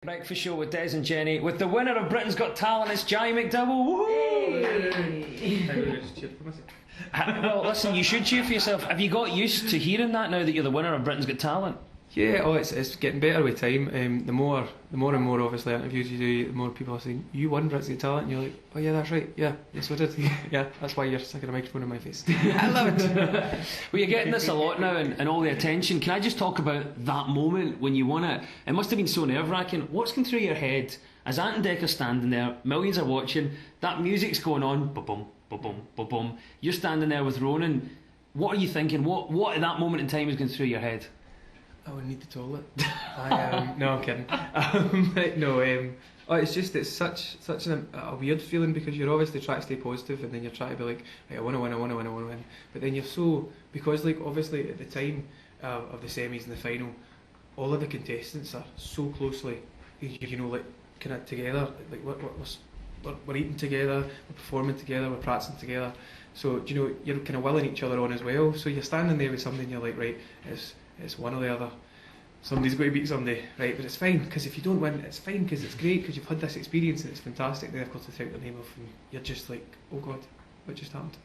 Breakfast show with Des and Jenny, with the winner of Britain's Got Talent, it's Jai McDowall. Well, listen, you should cheer for yourself. Have you got used to hearing that now that you're the winner of Britain's Got Talent? Yeah, it's getting better with time. The more and more obviously interviews you do, the more people are saying, you won Britain's Got Talent, and you're like, oh yeah, that's right, yeah, yes I did. Yeah, that's why you're sticking a microphone in my face. I love it. Well, you're getting this a lot now, and all the attention. Can I just talk about that moment when you won it? It must have been so nerve-wracking. What's going through your head as Ant and Decker's standing there, millions are watching, that music's going on, ba-bum, ba-bum, ba-bum. You're standing there with Ronan. What are you thinking? What at that moment in time is going through your head? I would need the toilet. No, I'm kidding. It's such a weird feeling, because you're obviously trying to stay positive, and then you're trying to be like, hey, I want to win. But then you're so, because like obviously at the time of the semis and the final, all of the contestants are so closely, you know, like kind of together. Like we're eating together, we're performing together, we're practicing together. So you know, you're kind of willing each other on as well. So you're standing there with somebody and you're like, right, it's one or the other. Somebody's going to beat somebody, right? But it's fine, because if you don't win, it's fine, because it's great, because you've had this experience and it's fantastic. Then of course they take their name off and you're just like, oh god, what just happened?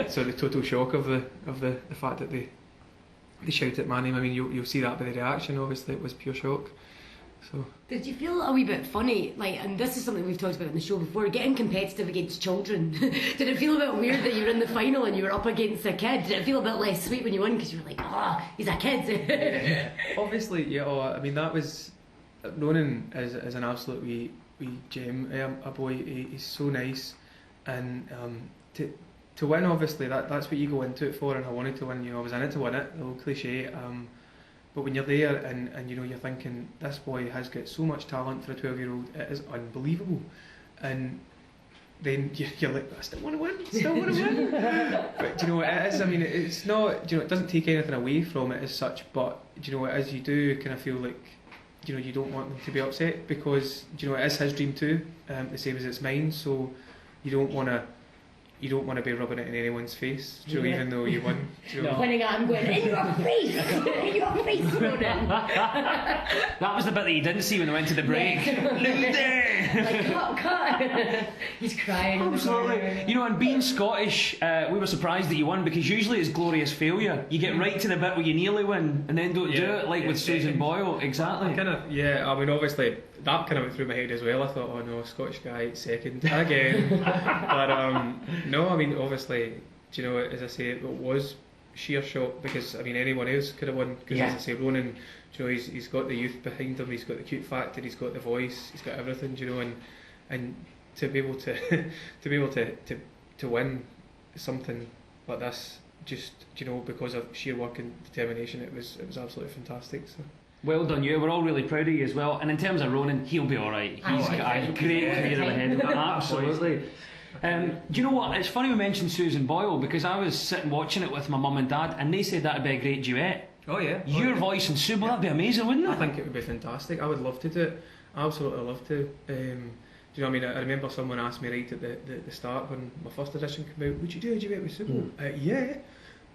So the total shock of the fact that they shout at my name. I mean, you'll see that by the reaction. Obviously, it was pure shock. So did you feel a wee bit funny, like, and this is something we've talked about in the show before, getting competitive against children? Did it feel a bit weird that you were in the final and you were up against a kid? Did it feel a bit less sweet when you won, because you were like, he's a kid? Yeah. Obviously, yeah. I mean, that was, Ronan is an absolute wee gem. A boy. He's so nice, and to win, obviously that's what you go into it for. And I wanted to win. You know, I was in it to win it. The old cliche. But when you're there and you know, you're thinking, this boy has got so much talent for a 12-year-old, it is unbelievable. And then you're like, I still want to win. But you know, it is, I mean, it's not, you know, it doesn't take anything away from it as such, but you know, as you do kind of feel like, you know, you don't want them to be upset, because you know, it is his dream too, the same as it's mine. So you don't want to be rubbing it in anyone's face, you know, even though you won. You know. Pointing at him, going, in your face, in your face, Ronan. That was the bit that you didn't see when they went to the break. Like, cut. He's crying. Absolutely. You know, and being Scottish, we were surprised that you won, because usually it's glorious failure. You get right to the bit where you nearly win and then don't do it, like with Susan Boyle. Exactly. I mean, obviously that kind of went through my head as well. I thought, oh no, Scottish guy second again. But no, I mean, obviously, do you know, as I say, it was sheer shock, because I mean, anyone else could have won, because as I say, Ronan, do you know, he's got the youth behind him, he's got the cute factor, he's got the voice, he's got everything, do you know, and to be able to win something like this, just, you know, because of sheer work and determination, it was absolutely fantastic. So. Well done you, we're all really proud of you as well. And in terms of Ronan, he'll be alright. He's got a great career ahead of him. Absolutely. Do you know what, it's funny we mentioned Susan Boyle, because I was sitting watching it with my mum and dad, and they said that'd be a great duet. Oh yeah. Your voice and SUBO, that'd be amazing, wouldn't it? I think it would be fantastic. I would love to do it. I absolutely love to. Do you know what I mean? I remember someone asked me right at the start when my first edition came out, would you do a duet with SUBO? Yeah.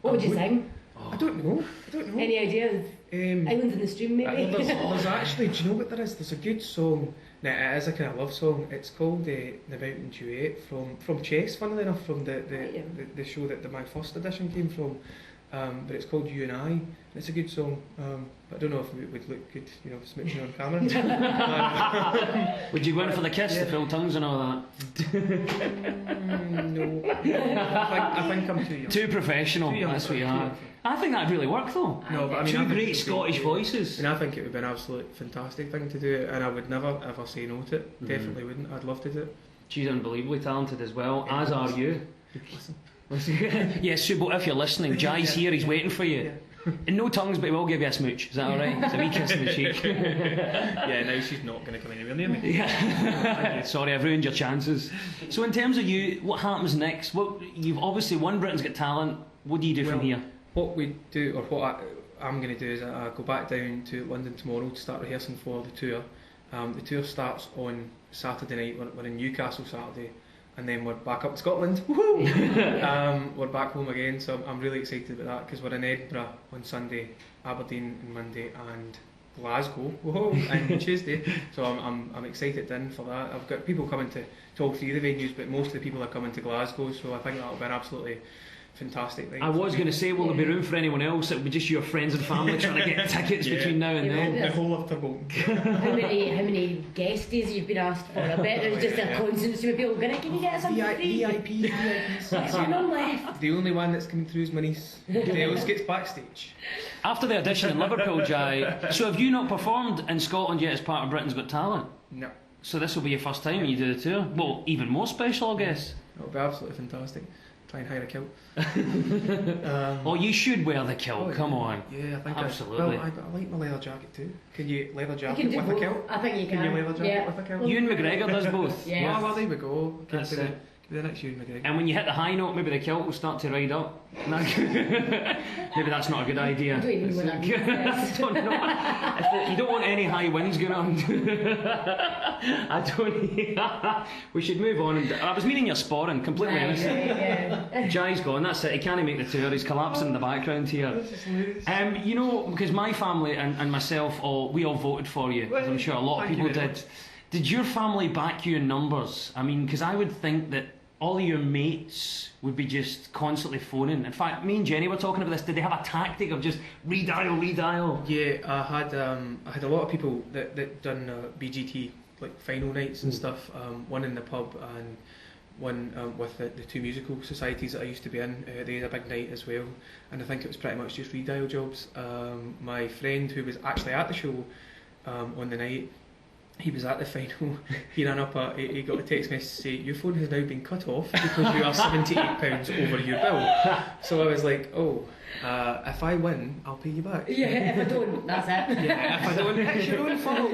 What would you sing? I don't know. Any ideas? Islands in the Stream, maybe? There's actually, do you know what there is? There's a good song. Now, it is a kind of love song. It's called the Mountain Duet from Chess, funnily enough, from the show that my first edition came from. But it's called You and I. It's a good song. But I don't know if it would look good, you know, smooching on camera. Would you go in for the kiss, the full tongues and all that? No. I think I'm too young. Too professional. That's what you are. I think that'd really work though. No, but I mean, two great Scottish voices. And I think it would be an absolute fantastic thing to do, and I would never ever say no to it. Definitely wouldn't. I'd love to do it. She's unbelievably talented as well, as are you. Listen. Yes, Subo, if you're listening, Jai's here, he's waiting for you. In no tongues, but he will give you a smooch. Is that alright? It's a wee kiss on the cheek. Yeah, now she's not going to come anywhere near me. Yeah. Sorry, I've ruined your chances. So in terms of you, what happens next? You've obviously won Britain's Got Talent. What do you do from here? What we do, or what I'm going to do, is I go back down to London tomorrow to start rehearsing for the tour. The tour starts on Saturday night. We're in Newcastle Saturday, and then we're back up to Scotland. Woohoo! We're back home again, so I'm really excited about that, because we're in Edinburgh on Sunday, Aberdeen on Monday, and Glasgow, whoa, and Tuesday. So I'm excited in for that. I've got people coming to all three of the venues, but most of the people are coming to Glasgow, so I think that'll be an absolutely fantastic night. I was going to say, will there be room for anyone else? It would be just your friends and family trying to get tickets between now and then. The whole of Turbolton. How many guest days you've been asked for? I bet there's just a constant stream of people going, can you get us something free? VIPs. There's none left. The only one that's coming through is my niece. Nobody else gets backstage. After the audition in Liverpool, Jai, so have you not performed in Scotland yet as part of Britain's Got Talent? No. So this will be your first time when you do the tour? Well, even more special, I guess. It'll be absolutely fantastic. Try and hire a kilt. Oh, you should wear the kilt, come on. Yeah, I think absolutely. I like my leather jacket too. Can you leather You jacket can do with both. a kilt? I think you can. Can you leather jacket with a kilt? Ewan McGregor does both. Yeah. Well, there we go. That's it. Could be the next Ewan McGregor. And when you hit the high note, maybe the kilt will start to ride up. Maybe that's not a good idea. I don't even know what that means. I don't know. You don't want any high winds going on. I don't. We should move on. I was meaning you're sporring, completely innocent. Yeah. Jai's gone, that's it. He can't make the tour. He's collapsing in the background here. You know, because my family and myself, we all voted for you, as I'm sure a lot of people did. Did your family back you in numbers? I mean, because I would think that all of your mates would be just constantly phoning. In fact, me and Jenny were talking about this. Did they have a tactic of just redial? Yeah, I had a lot of people that done BGT like final nights and stuff. One in the pub and one with the two musical societies that I used to be in. They had a big night as well, and I think it was pretty much just redial jobs. My friend who was actually at the show on the night. He was at the final. He ran up. He got a text message to say, "Your phone has now been cut off because you are £78 over your bill." So I was like, "Oh, if I win, I'll pay you back." Yeah, if I don't, that's it. Yeah, if I don't, it's your own fault.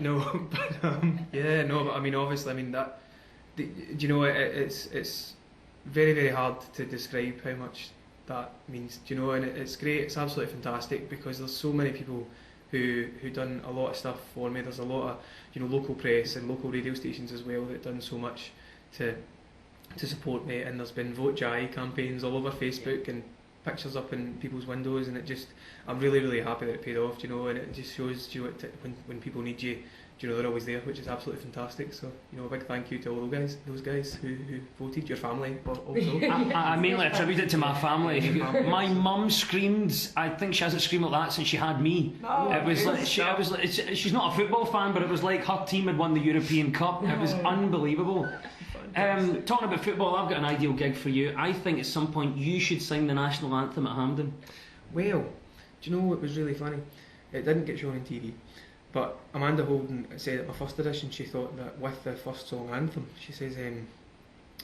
No, but yeah, no, but I mean, obviously, I mean that. Do you know? It's very, very hard to describe how much that means. Do you know? And it's great. It's absolutely fantastic because there's so many people who done a lot of stuff for me. There's a lot of local press and local radio stations as well that done so much to support me, and there's been Vote Jai campaigns all over Facebook and pictures up in people's windows, and I'm really, really happy that it paid off, and it just shows when people need you, they're always there, which is absolutely fantastic. So a big thank you to all those guys who voted, your family also. I mainly attribute it to my family. My mum screamed. I think she hasn't screamed like that since she had me. It was like she's not a football fan, but it was like her team had won the European Cup. It was unbelievable. Talking about football, I've got an ideal gig for you. I think at some point you should sing the national anthem at Hampden. Well, do you know what was really funny? It didn't get shown on TV. But Amanda Holden said at my first edition, she thought that with the first song anthem, she says,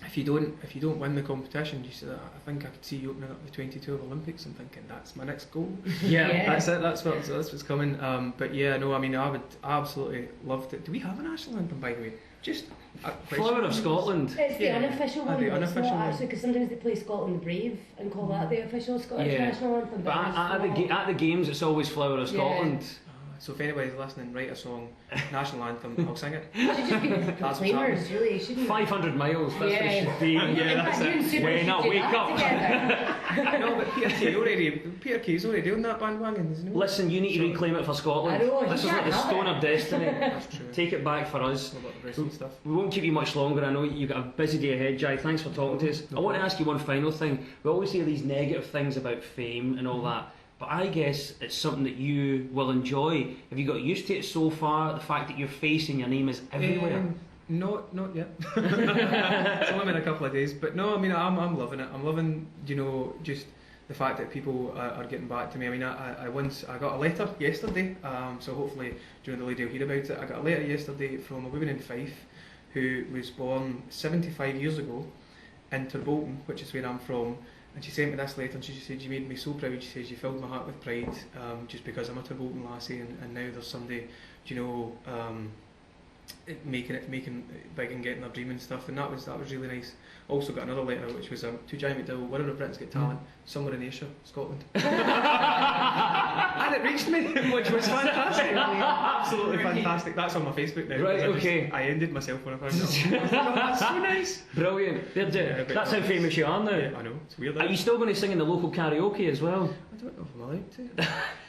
if you don't win the competition, she said, I think I could see you opening up the 2012 Olympics. I'm thinking that's my next goal. Yeah. That's it. That's what's coming. But yeah, no, I mean, I would absolutely loved it. Do we have a national anthem, by the way? Just Flower of Scotland. It's the unofficial one. The unofficial one. Actually, because sometimes they play Scotland Brave and call that the official Scottish national anthem. But at the games, it's always Flower of Scotland. So if anybody's listening, write a song, national anthem, I'll sing it. It should just be the proclaimers, really, shouldn't it? 500 miles, that's what it should be. Yeah, that's it. When I wake up. No, but Peter Kay's already on that bandwagon, isn't he? Listen, you need to reclaim it for Scotland. I know, this is like the stone of destiny. That's true. Take it back for us. About the wrestling stuff. We won't keep you much longer. I know you've got a busy day ahead, Jai. Thanks for talking to us. I want to ask you one final thing. We always hear these negative things about fame and all that. But I guess it's something that you will enjoy. Have you got used to it so far? The fact that your face and your name is everywhere? Not yet. It's only been a couple of days. But no, I mean, I'm loving it. I'm loving, just the fact that people are getting back to me. I mean, I got a letter yesterday, so hopefully during the lady will hear about it. I got a letter yesterday from a woman in Fife who was born 75 years ago in Turbolton, which is where I'm from. And she sent me this letter and she said, "You made me so proud." She says, "You filled my heart with pride just because I'm a Turbolton lassie and now there's somebody, making big and getting their dream and stuff, and that was really nice. Also got another letter which was to Jai McDowall, winner of Britain's Got Talent, somewhere in Ayrshire, Scotland. And it reached me, which was fantastic. Absolutely fantastic. That's on my Facebook now. Right, okay. I ended myself when I found it. That's so nice. Brilliant. That's how famous you are now. Yeah, I know, it's weird. Are you still going to sing in the local karaoke as well? I don't know if I'm allowed to.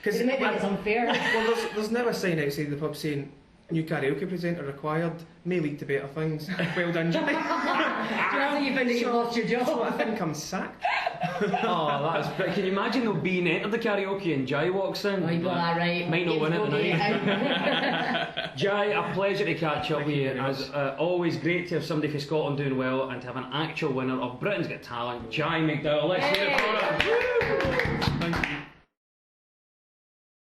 Because Maybe it's unfair. Well, there's never a sign outside the pub saying new karaoke presenter required, may lead to better things. Well done, Jai. Well, you found that you've lost your job. So I think I'm sacked. Oh, that's. But can you imagine though being entered the karaoke and Jai walks in? Oh, you got that right. Might not win it tonight. Jai, a pleasure to catch up with you. As always, great to have somebody from Scotland doing well and to have an actual winner of Britain's Got Talent, Jai McDowall. Let's hear it for him. Thank you.